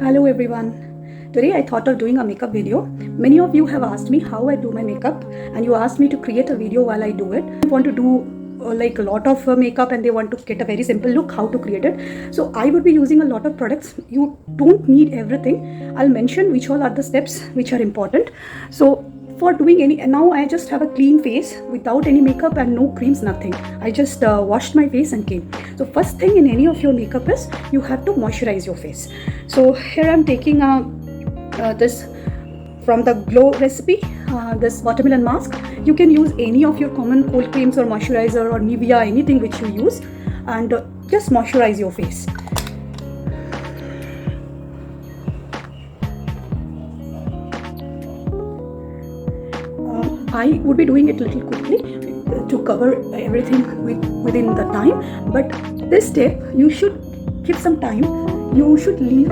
Hello everyone. Today I thought of doing a makeup video. Many of you have asked me how I do my makeup and you asked me to create a video while I do it. They want to do like a lot of makeup and they want to get a very simple look, how to create it. So I would be using a lot of products. You don't need everything. I'll mention which all are the steps which are important. So for doing any, and now I just have a clean face without any makeup and no creams, nothing. I just washed my face and came. So first thing in any of your makeup is you have to moisturize your face. So here I'm taking this from the Glow recipe, this watermelon mask. You can use any of your common cold creams or moisturizer or Nivea, anything which you use, and just moisturize your face. I would be doing it a little quickly to cover everything within the time, but this step you should give some time. You should leave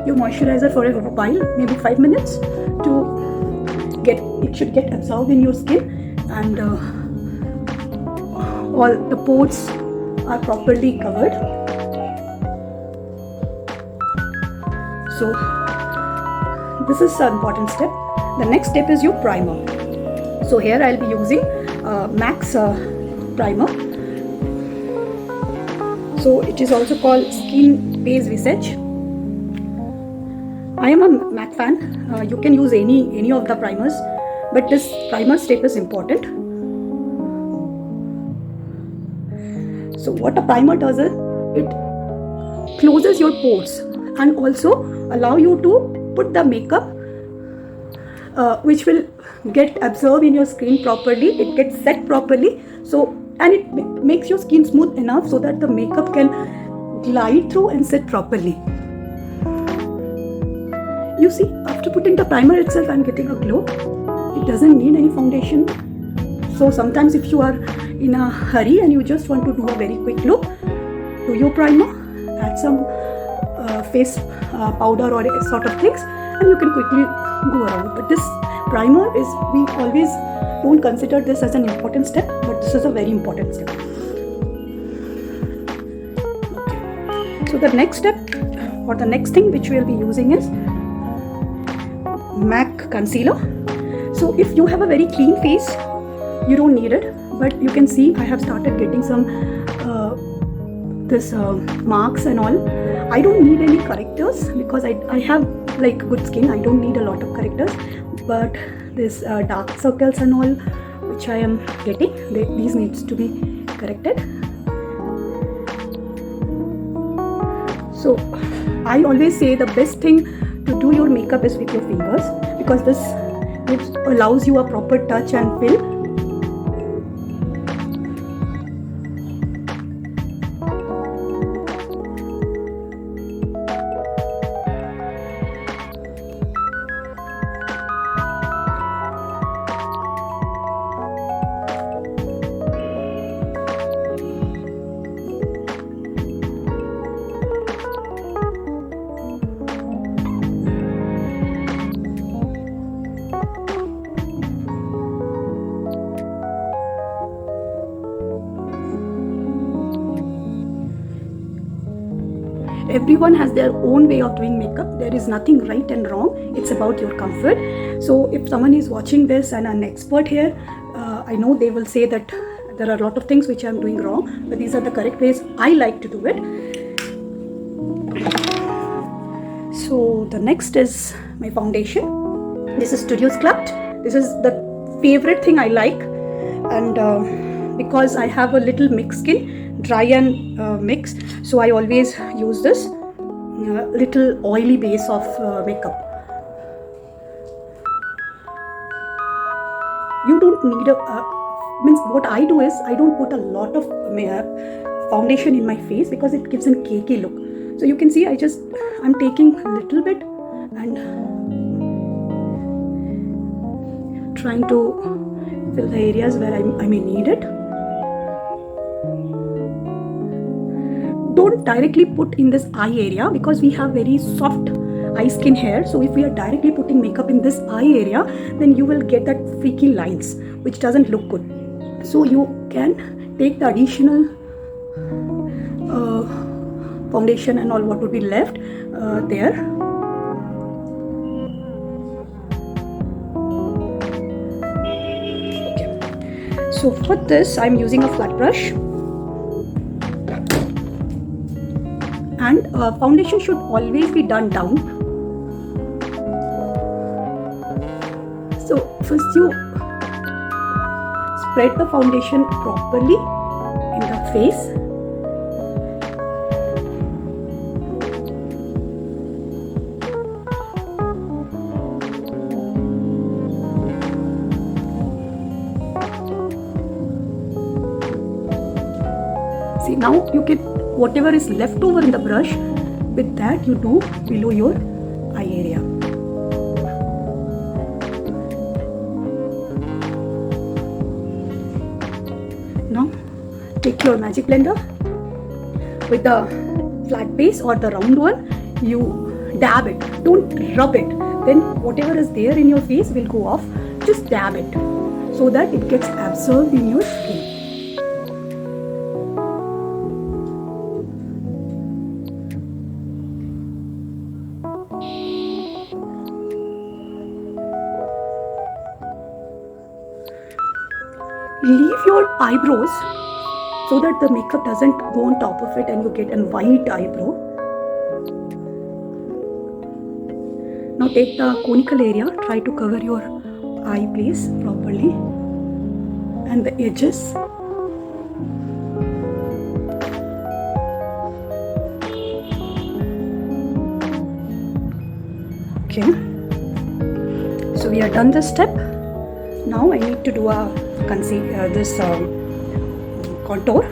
your moisturizer for a while, maybe 5 minutes, to get it should get absorbed in your skin and all the pores are properly covered. So this is an important step. The next step is your primer. So here I'll be using MAC's primer. So it is also called Skin Base Visage. I am a MAC fan. You can use any of the primers, but this primer step is important. So what a primer does is it closes your pores and also allow you to put the makeup which will get absorbed in your skin properly. It gets set properly, so and it makes your skin smooth enough so that the makeup can glide through and set properly. You see, after putting the primer itself, I'm getting a glow. It doesn't need any foundation. So sometimes if you are in a hurry and you just want to do a very quick look, do your primer, add some face powder or sort of things, and you can quickly go around. But this primer is, we always don't consider this as an important step, but this is a very important step. Okay. So the next step or the next thing which we will be using is MAC concealer. So if you have a very clean face, you don't need it, but you can see I have started getting some marks and all. I don't need any correctors because I have like good skin. I don't need a lot of correctors, but this dark circles and all which I am getting, these needs to be corrected. So I always say the best thing to do your makeup is with your fingers, because this allows you a proper touch and feel. Everyone has their own way of doing makeup. There is nothing right and wrong. It's about your comfort. So if someone is watching this and an expert here, I know they will say that there are a lot of things which I'm doing wrong, but these are the correct ways I like to do it. So the next is my foundation. This is Studio Sculpt. This is the favorite thing I like, and because I have a little mixed skin, dry and mixed, so I always use this little oily base of makeup. You don't need means what I do is I don't put a lot of foundation in my face because it gives a cakey look. So you can see I'm taking a little bit and trying to fill the areas where I may need it. Don't directly put in this eye area because we have very soft eye skin here. So if we are directly putting makeup in this eye area, then you will get that freaky lines which doesn't look good. So you can take the additional foundation and all what would be left there So for this I'm using a flat brush, and foundation should always be done down. So first you spread the foundation properly in the face. See, now you get whatever is left over in the brush, with that you do below your eye area. Now take your magic blender with the flat base or the round one, you dab it, don't rub it, then whatever is there in your face will go off. Just dab it so that it gets absorbed in your skin. Leave your eyebrows so that the makeup doesn't go on top of it and you get a white eyebrow. Now take the conical area, try to cover your eye place properly and the edges. Okay, so we are done this step. Now I need to do a contour.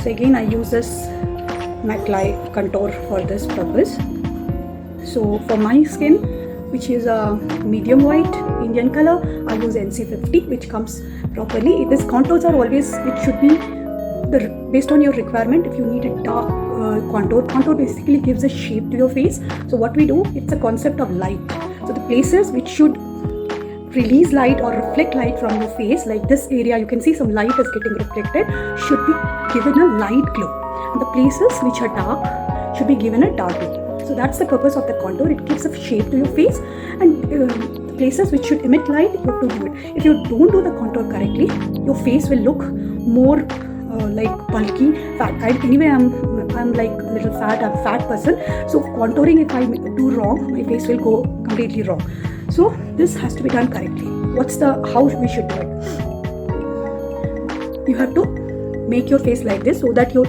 So again I use this Neckline Contour for this purpose. So for my skin, which is a medium white Indian color, I use NC50, which comes properly. These contours are always, it should be based on your requirement. If you need a dark contour basically gives a shape to your face. So what we do, it's a concept of light. So the places which should release light or reflect light from your face, like this area, you can see some light is getting reflected, should be given a light glow. And the places which are dark should be given a dark glow. So that's the purpose of the contour. It gives a shape to your face, and the places which should emit light, you have to do it. If you don't do the contour correctly, your face will look more like bulky, fat. Anyway, I'm like a little fat. I'm a fat person. So contouring, if I do wrong, my face will go completely wrong. So this has to be done correctly. How we should do it? You have to make your face like this so that your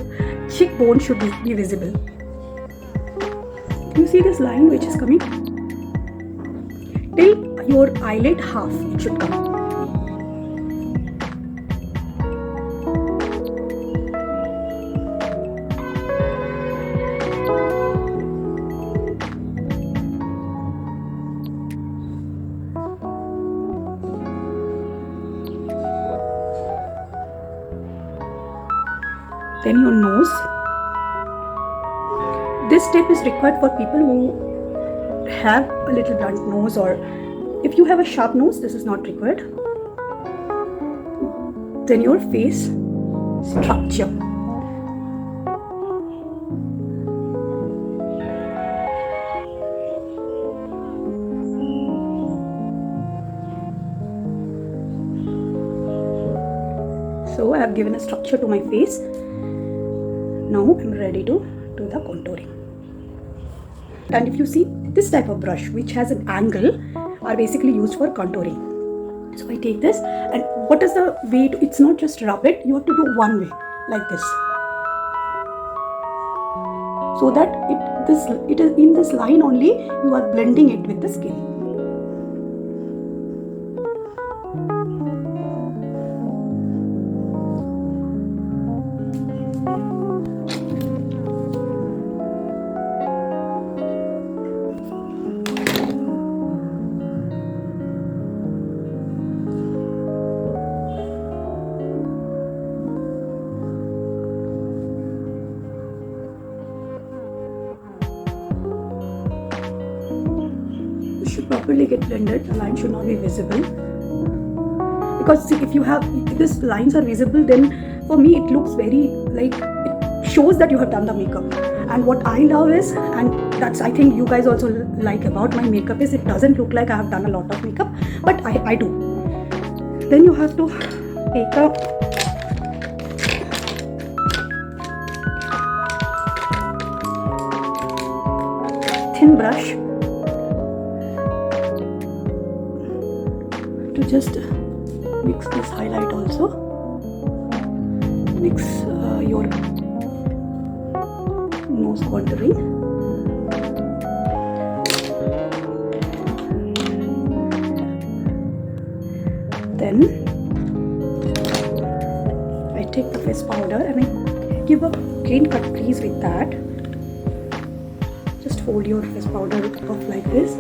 cheekbone should be visible. You see this line which is coming? Till your eyelid half it should come. Then your nose. This step is required for people who have a little blunt nose, or if you have a sharp nose, this is not required. Then your face structure. So I have given a structure to my face. Now I'm ready to do the contouring. And if you see, this type of brush which has an angle are basically used for contouring. So I take this, and what is the way to, it's not just rub it, you have to do one way, like this. So that it is in this line only, you are blending it with the skin. Should properly get blended. The line should not be visible, because see, if you have these lines are visible, then for me it looks very like, it shows that you have done the makeup. And what I love is, and that's I think you guys also like about my makeup, is it doesn't look like I have done a lot of makeup, but I do. Then you have to take a thin brush to just mix this highlight also. Mix your nose contouring. Then I take the face powder and I give a clean cut crease with that. Just fold your face powder off like this.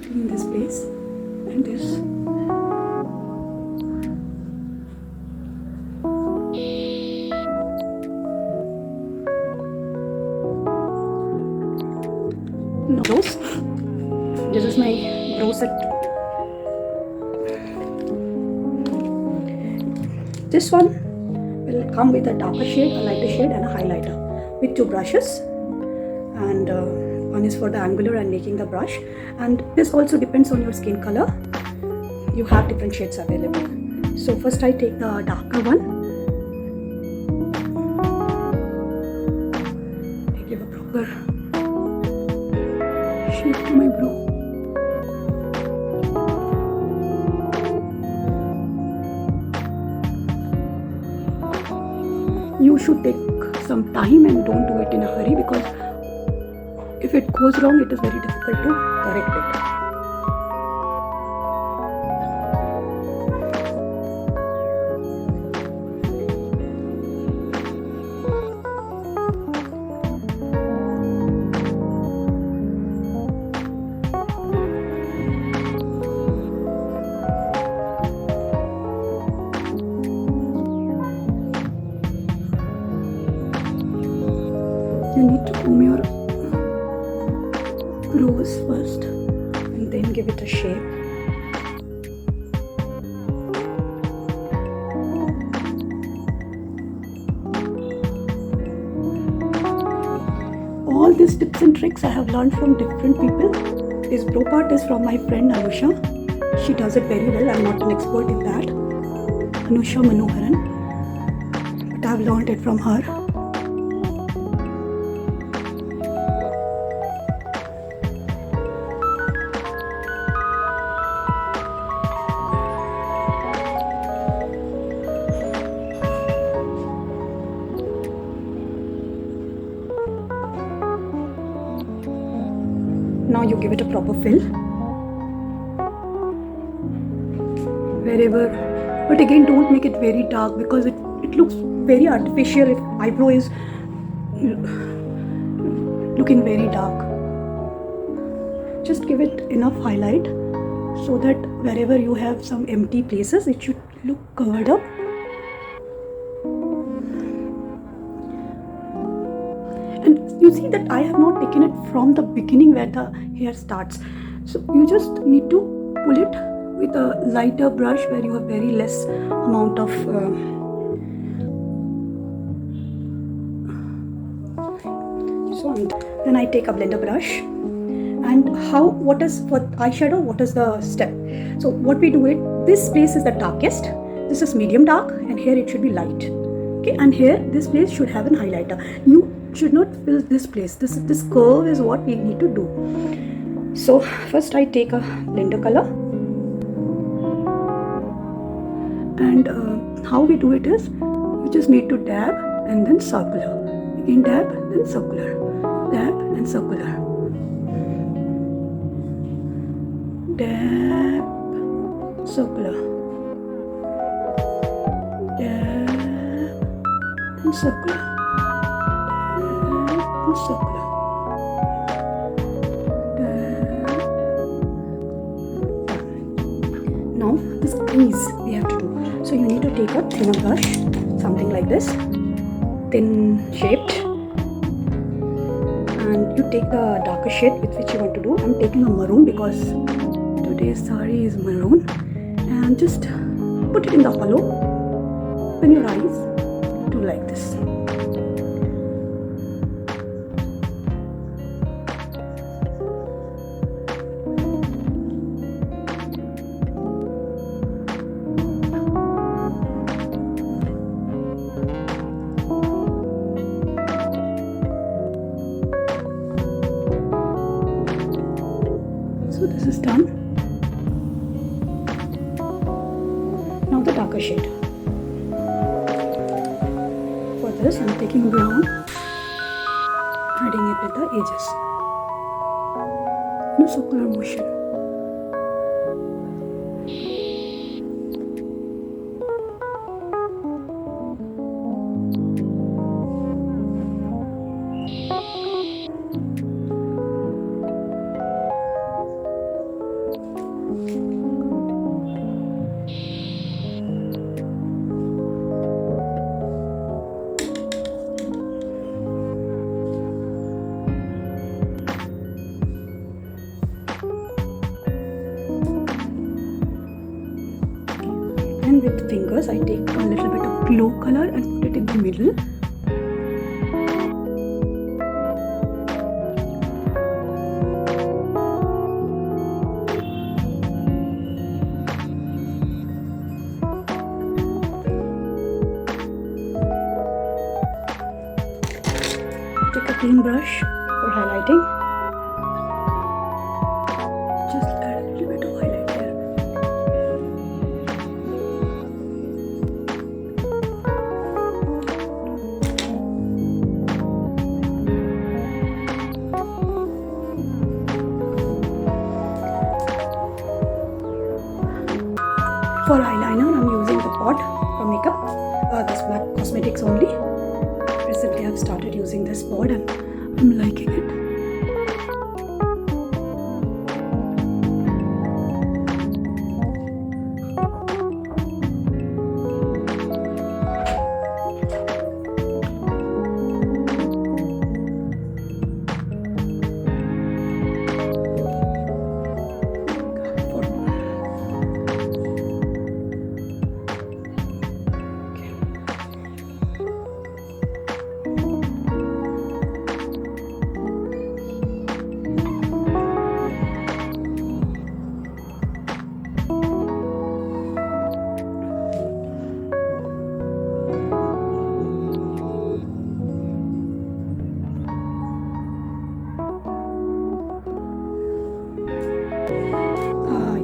Clean this place and this. Nose. This is my brow set. This one will come with a darker shade, a lighter shade and a highlighter with two brushes, and one is for the angular and making the brush, and this also depends on your skin color. You have different shades available. So first I take the darker one. I give a proper shape to my brow. You should take some time and don't do it in a hurry, because if it goes wrong, it is very difficult to correct it. You need to comb your brows first and then give it a shape. All these tips and tricks I have learned from different people. This brow part is from my friend Anusha. She does it very well. I'm not an expert in that. Anusha Manoharan. But I've learned it from her. Now you give it a proper fill wherever, but again don't make it very dark, because it looks very artificial if eyebrow is looking very dark. Just give it enough highlight so that wherever you have some empty places, it should look covered up. And you see that I have not taken it from the beginning where the hair starts. So you just need to pull it with a lighter brush where you have very less amount of then I take a blender brush. And what is for eyeshadow, what is the step? So what we do it, this place is the darkest, this is medium dark, and here it should be light. Okay, and here this place should have an highlighter. You should not fill this place. This curve is what we need to do. So first I take a blender color, and how we do it is, you just need to dab and then circular, again dab, then circular, dab and circular, dab, circular, dab and circular, dab and circular, dab. Now this crease we have to do. So you need to take a thinner brush, something like this, thin shaped, and you take the darker shade with which you want to do. I'm taking a maroon because today's saree is maroon, and just put it in the hollow. Open your eyes, do like this. darker shade. For this, I'm taking brown, threading it with the edges in a circular motion. And with fingers, I take a little bit of glow color and put it in the middle. Take a clean brush for highlighting. Just add a little bit of highlight here. For eyeliner, I'm using the pot for makeup, this MAC Cosmetics only. Recently, I've started using this pod and I'm liking it.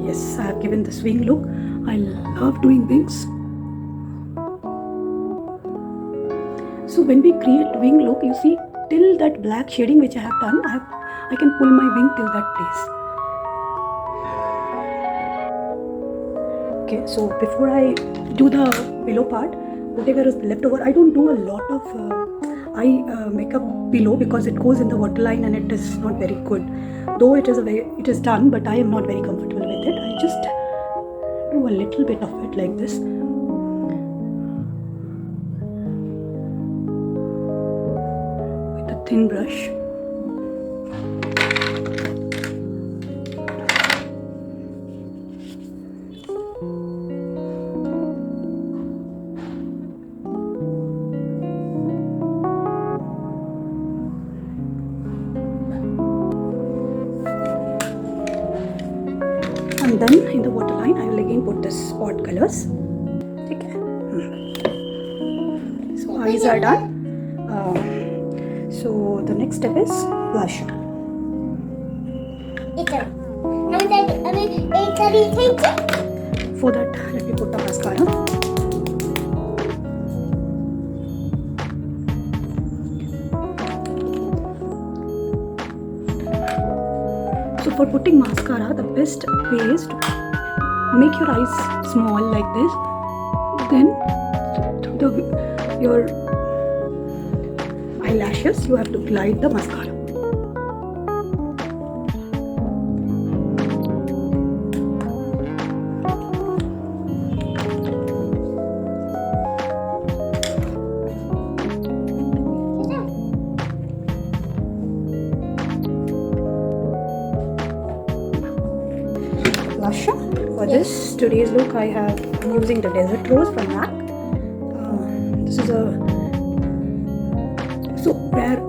Yes, I have given this wing look. I love doing wings. So when we create wing look, you see, till that black shading which I have done, I can pull my wing till that place. Okay, so before I do the below part, whatever is left over, I don't do a lot of eye makeup below because it goes in the waterline and it is not very good. Though it is done, but I am not very comfortable with it. I just do a little bit of it like this. With a thin brush. And then in the waterline, I will again put the spot colors. Okay. So eyes are done. So the next step is blush. For that, let me put the mascara. So for putting mascara, the best way is to make your eyes small like this. Then through your eyelashes, you have to glide the mascara. For this today's look, I'm using the Desert Rose from MAC. This is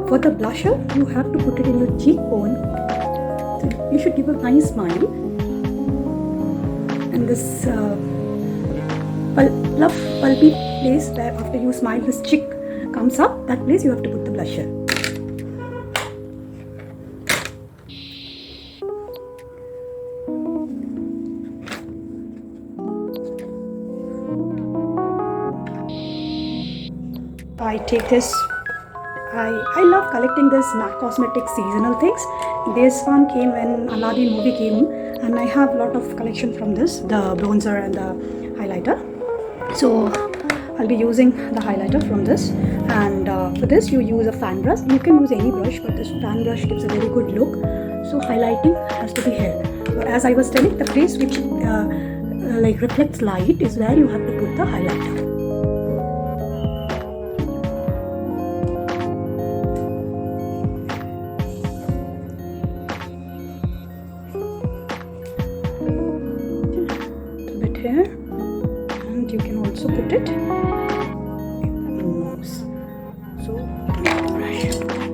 for the blusher, you have to put it in your cheekbone. So you should give a nice smile, and this pulpy place where after you smile this cheek comes up, that place you have to put the blusher. I take this. I love collecting this MAC Cosmetics seasonal things. This one came when Aladdin movie came, and I have a lot of collection from this, the bronzer and the highlighter. So I'll be using the highlighter from this, and for this you use a fan brush. You can use any brush, but this fan brush gives a very good look. So highlighting has to be here. So as I was telling, the place which like reflects light is where you have to put the highlighter. A bit here, and you can also put it in the nose. So brush that.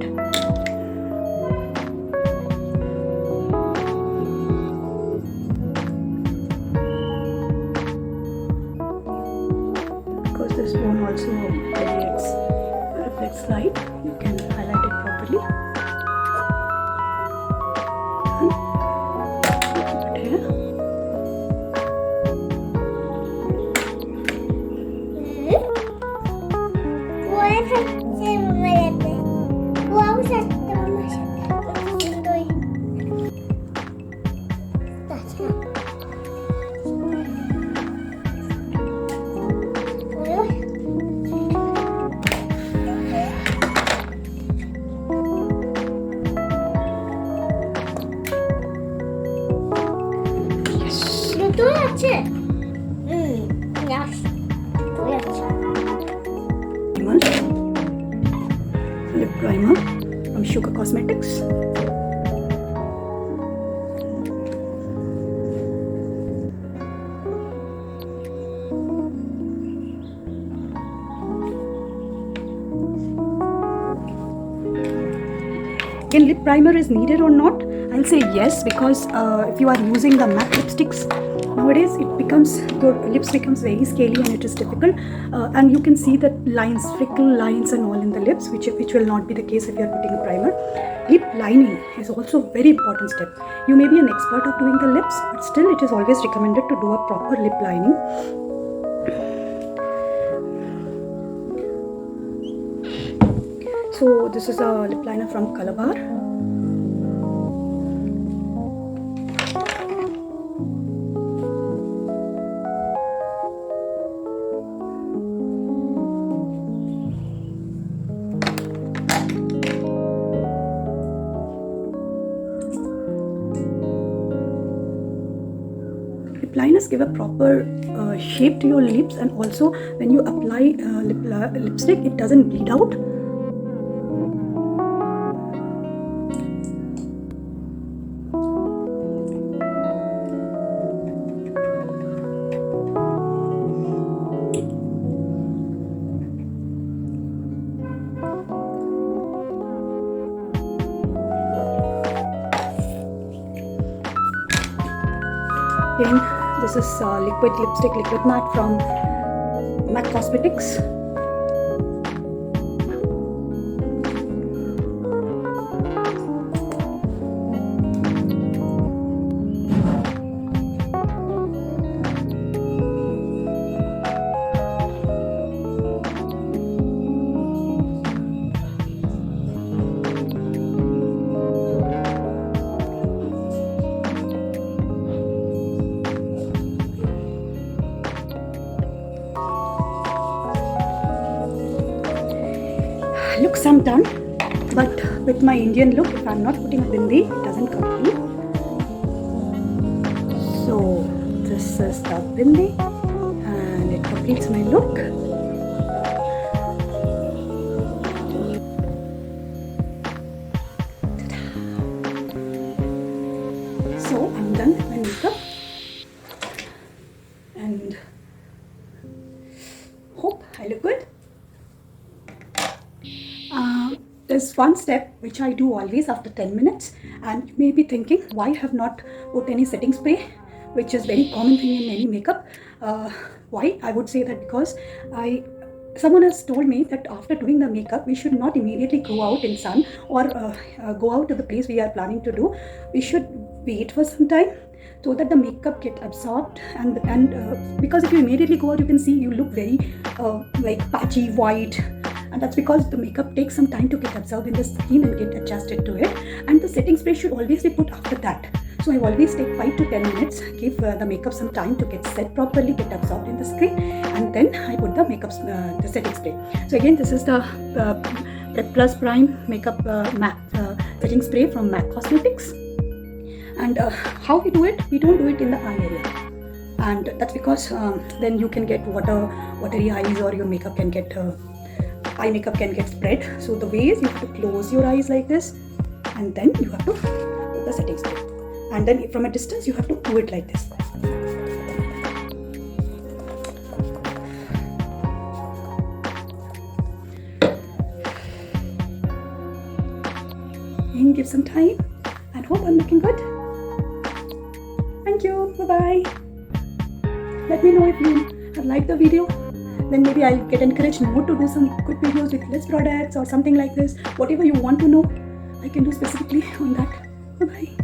Because this one also reflects light, you can highlight it properly. And put it here. Lip primer from Sugar Cosmetics. Again, lip primer is needed or not? I'll say yes, because if you are using the matte lipsticks nowadays, your lips becomes very scaly and it is difficult, and you can see that lines, freckle lines and all in the lips, which will not be the case if you are putting a primer. Lip lining is also a very important step. You may be an expert of doing the lips, but still it is always recommended to do a proper lip lining. So this is a lip liner from Calabar. Lip liners give a proper shape to your lips, and also when you apply lipstick, it doesn't bleed out. Again, this is liquid lipstick, liquid matte from MAC Cosmetics. Looks I'm done, but with my Indian look, if I'm not putting a bindi, it doesn't complete. So this is the bindi, and it completes my look. So I'm done with my makeup, and hope I look good. There's one step which I do always after 10 minutes, and you may be thinking why I have not put any setting spray, which is very common thing in any makeup. Why? I would say that because someone has told me that after doing the makeup, we should not immediately go out in sun or go out to the place we are planning to do. We should wait for some time so that the makeup get absorbed, and because if you immediately go out, you can see you look very like patchy white, and and that's because the makeup takes some time to get absorbed in the skin and get adjusted to it, and the setting spray should always be put after that. So I always take 5 to 10 minutes, give the makeup some time to get set properly, get absorbed in the skin, and then I put the makeup, the setting spray. So again, this is the Prep Plus Prime Makeup Matte setting spray from MAC Cosmetics. And how we do it? We don't do it in the eye area, and that's because then you can get watery eyes, or your makeup can get eye makeup can get spread. So the way is, you have to close your eyes like this, and then you have to put the setting spray, and then from a distance you have to do it like this. And give some time, and hope I'm looking good. Thank you. Bye-bye. Let me know if you have liked the video. Then maybe I'll get encouraged more to do some good videos with less products or something like this. Whatever you want to know, I can do specifically on that. Bye-bye.